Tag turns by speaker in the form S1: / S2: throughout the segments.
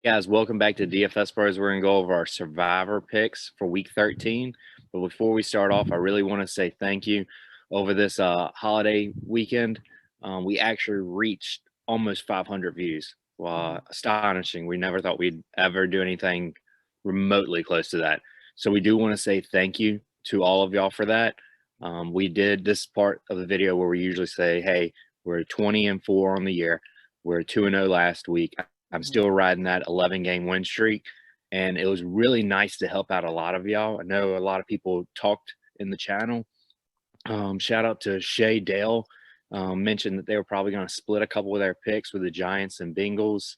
S1: Guys, welcome back to DFS Bros. We're going to go over our survivor picks for week 13. But before we start off, I really want to say thank you. Over this holiday weekend, we actually reached almost 500 views. Astonishing. We never thought we'd ever do anything remotely close to that. So we do want to say thank you to all of y'all for that. We did this part of the video where we usually say, hey, we're 20-4 on the year. We're 2-0 last week. I'm still riding that 11-game win streak, and it was really nice to help out a lot of y'all. I know a lot of people talked in the channel. Shout out to Shay Dale. Mentioned that they were probably going to split a couple of their picks with the Giants and Bengals.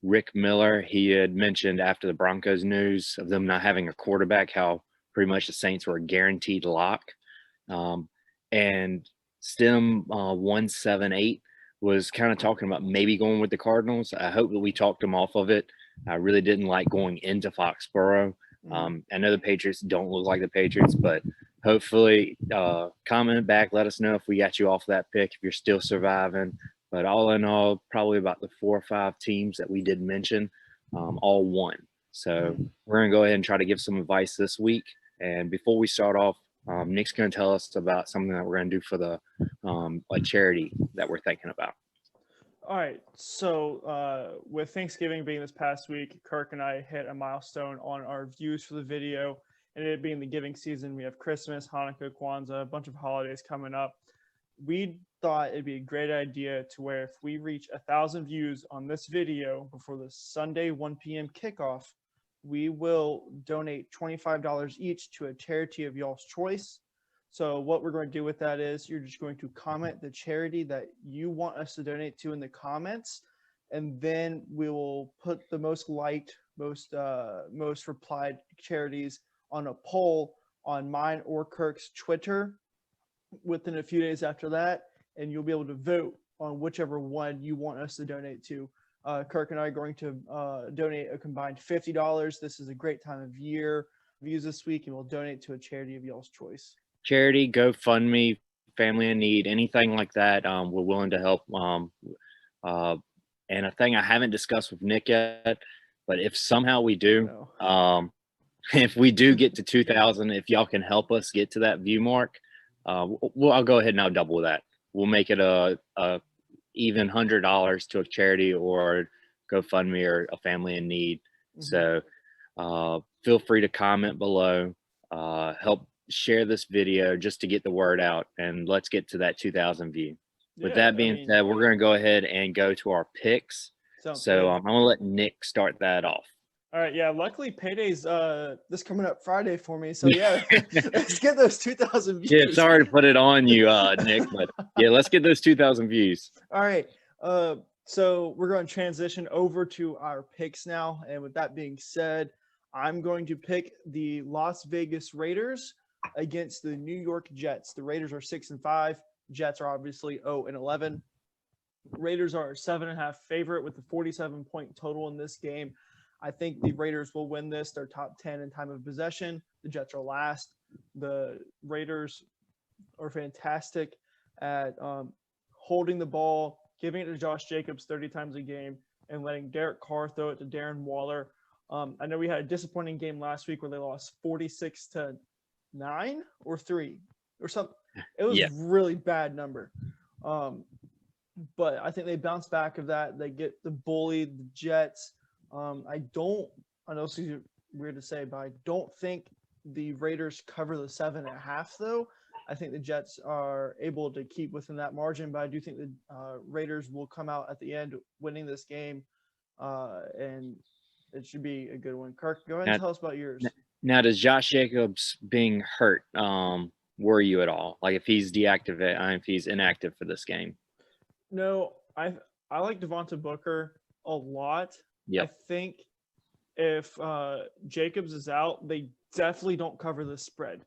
S1: Rick Miller, he had mentioned after the Broncos news of them not having a quarterback, how pretty much the Saints were a guaranteed lock. And Stem 178 was kind of talking about maybe going with the Cardinals. I hope that we talked them off of it. I really didn't like going into Foxborough. I know the Patriots don't look like the Patriots, but hopefully comment back. Let us know if we got you off that pick, if you're still surviving. But all in all, probably about the 4 or 5 teams that we did mention, all won. So we're going to go ahead and try to give some advice this week. And before we start off, Nick's going to tell us about something that we're going to do for the a charity that we're thinking about.
S2: All right. So with Thanksgiving being this past week, Kirk and I hit a milestone on our views for the video. And it being the giving season, we have Christmas, Hanukkah, Kwanzaa, a bunch of holidays coming up. We thought it'd be a great idea to where if we reach 1,000 views on this video before the Sunday 1 p.m. kickoff, we will donate $25 each to a charity of y'all's choice. So what we're going to do with that is you're just going to comment the charity that you want us to donate to in the comments, and then we will put the most liked, most replied charities on a poll on mine or Kirk's Twitter within a few days after that, and you'll be able to vote on whichever one you want us to donate to. Kirk and I are going to donate a combined $50. This is a great time of year. Views this week, and we'll donate to a charity of y'all's choice.
S1: Charity, GoFundMe, family in need, anything like that. We're willing to help. And a thing I haven't discussed with Nick yet, but if somehow we do, if we do get to 2,000, if y'all can help us get to that view mark, I'll go ahead and I'll double that. We'll make it a even $100 to a charity or GoFundMe or a family in need. So feel free to comment below, help share this video just to get the word out, and let's get to that 2,000 view. With that being said, we're going to go ahead and go to our picks. So I'm going to let Nick start that off.
S2: All right, yeah. Luckily, payday's this coming up Friday for me, so yeah, let's get those 2,000 views.
S1: Yeah, sorry to put it on you, Nick, but yeah, let's get those 2,000 views.
S2: All right, so we're going to transition over to our picks now, and with that being said, I'm going to pick the Las Vegas Raiders against the New York Jets. The Raiders are 6-5. Jets are obviously 0-11. Raiders are a 7.5 favorite with the 47-point total in this game. I think the Raiders will win this. They're top 10 in time of possession. The Jets are last. The Raiders are fantastic at holding the ball, giving it to Josh Jacobs 30 times a game, and letting Derek Carr throw it to Darren Waller. I know we had a disappointing game last week where they lost 46-9 or 3 or something. It was a really bad number. But I think they bounce back of that. They get the bullied, the Jets. I know this is weird to say, but I don't think the Raiders cover the 7.5 though. I think the Jets are able to keep within that margin, but I do think the Raiders will come out at the end winning this game, and it should be a good one. Kirk, go ahead and tell us about yours.
S1: Now, does Josh Jacobs being hurt worry you at all? Like if he's if he's inactive for this game?
S2: No, I like Devonta Booker a lot. I think if Jacobs is out, they definitely don't cover the spread.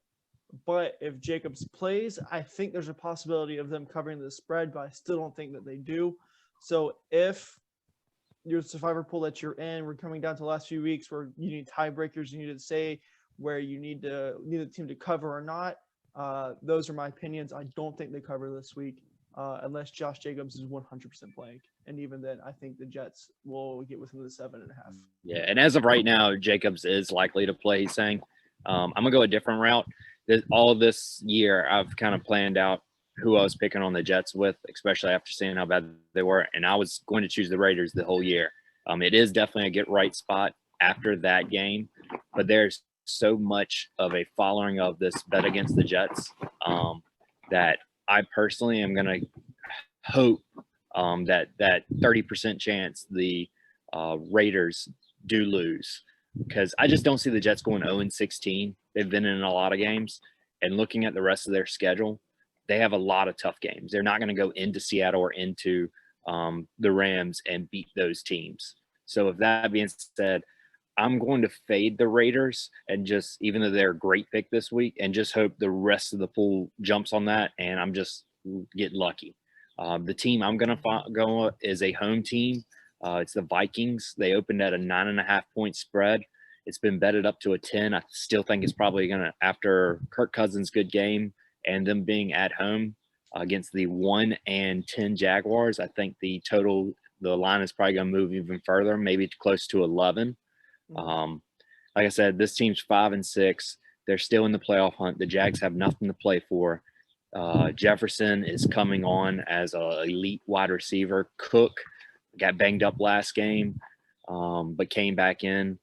S2: But if Jacobs plays, I think there's a possibility of them covering the spread, but I still don't think that they do. So if your survivor pool that you're in, we're coming down to the last few weeks where you need tiebreakers, you need to say where you need the team to cover or not. Those are my opinions. I don't think they cover this week. unless Josh Jacobs is 100% playing. And even then, I think the Jets will get within the 7.5.
S1: Yeah, and as of right now, Jacobs is likely to play. He's saying, I'm gonna go a different route. All this year, I've kind of planned out who I was picking on the Jets with, especially after seeing how bad they were, and I was going to choose the Raiders the whole year. It is definitely a get right spot after that game, but there's so much of a following of this bet against the Jets that I personally am gonna hope that 30% chance the Raiders do lose, because I just don't see the Jets going 0-16. They've been in a lot of games, and looking at the rest of their schedule, they have a lot of tough games. They're not going to go into Seattle or into the Rams and beat those teams. So with that being said, I'm going to fade the Raiders and just, even though they're a great pick this week, and just hope the rest of the pool jumps on that, and I'm just get lucky. The team I'm going to go is a home team. It's the Vikings. They opened at a 9.5-point spread. It's been betted up to a 10. I still think it's probably going to, after Kirk Cousins' good game and them being at home against the 1-10 Jaguars, I think the line is probably going to move even further, maybe close to 11. Like I said, this team's 5-6. They're still in the playoff hunt. The Jags have nothing to play for. Jefferson is coming on as an elite wide receiver. Cook got banged up last game, but came back in.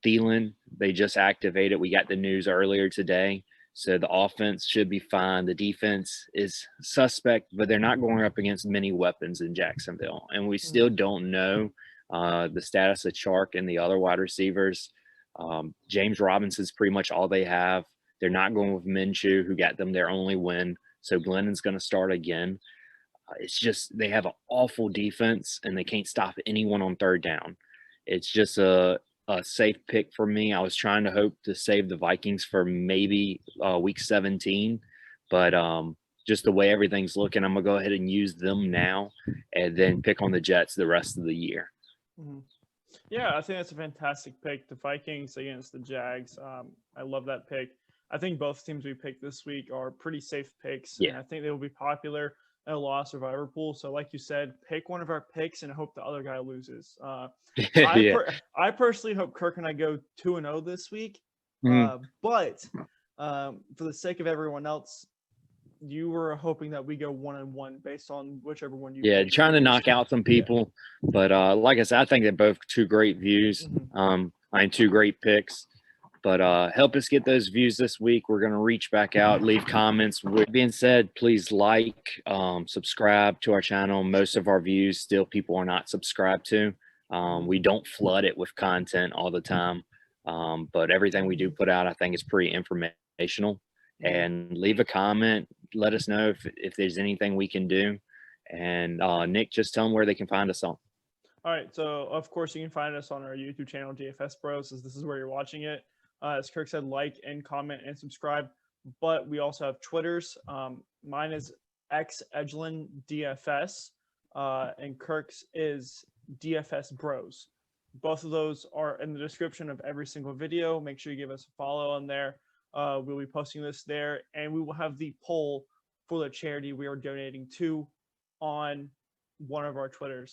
S1: Thielen, they just activated. We got the news earlier today. So the offense should be fine. The defense is suspect, but they're not going up against many weapons in Jacksonville. And we still don't know the status of Chark and the other wide receivers. James Robinson's pretty much all they have. They're not going with Minshew, who got them their only win. So Glennon's going to start again. It's just they have an awful defense, and they can't stop anyone on third down. It's just a safe pick for me. I was trying to hope to save the Vikings for maybe week 17, but just the way everything's looking, I'm going to go ahead and use them now and then pick on the Jets the rest of the year.
S2: Yeah, I think that's a fantastic pick. The Vikings against the Jags. I love that pick. I think both teams we picked this week are pretty safe picks.
S1: Yeah.
S2: And I think they will be popular in a lot of survivor pool. So like you said, pick one of our picks and hope the other guy loses. I personally hope Kirk and I go 2-0 this week. But for the sake of everyone else, you were hoping that we go 1-1 based on whichever one you picked.
S1: Trying to knock out some people. But like I said, I think they're both two great views. Two great picks. But help us get those views this week. We're going to reach back out, leave comments. With being said, please like, subscribe to our channel. Most of our views still people are not subscribed to. We don't flood it with content all the time. But everything we do put out, I think, is pretty informational. And leave a comment. Let us know if there's anything we can do. And Nick, just tell them where they can find us on.
S2: All right. So, of course, you can find us on our YouTube channel, DFS Bros, as this is where you're watching it. As Kirk said, like and comment and subscribe. But we also have Twitters. Mine is xedgelin DFS, and Kirk's is DFS Bros. Both of those are in the description of every single video. Make sure you give us a follow on there. We'll be posting this there, and we will have the poll for the charity we are donating to on one of our Twitters.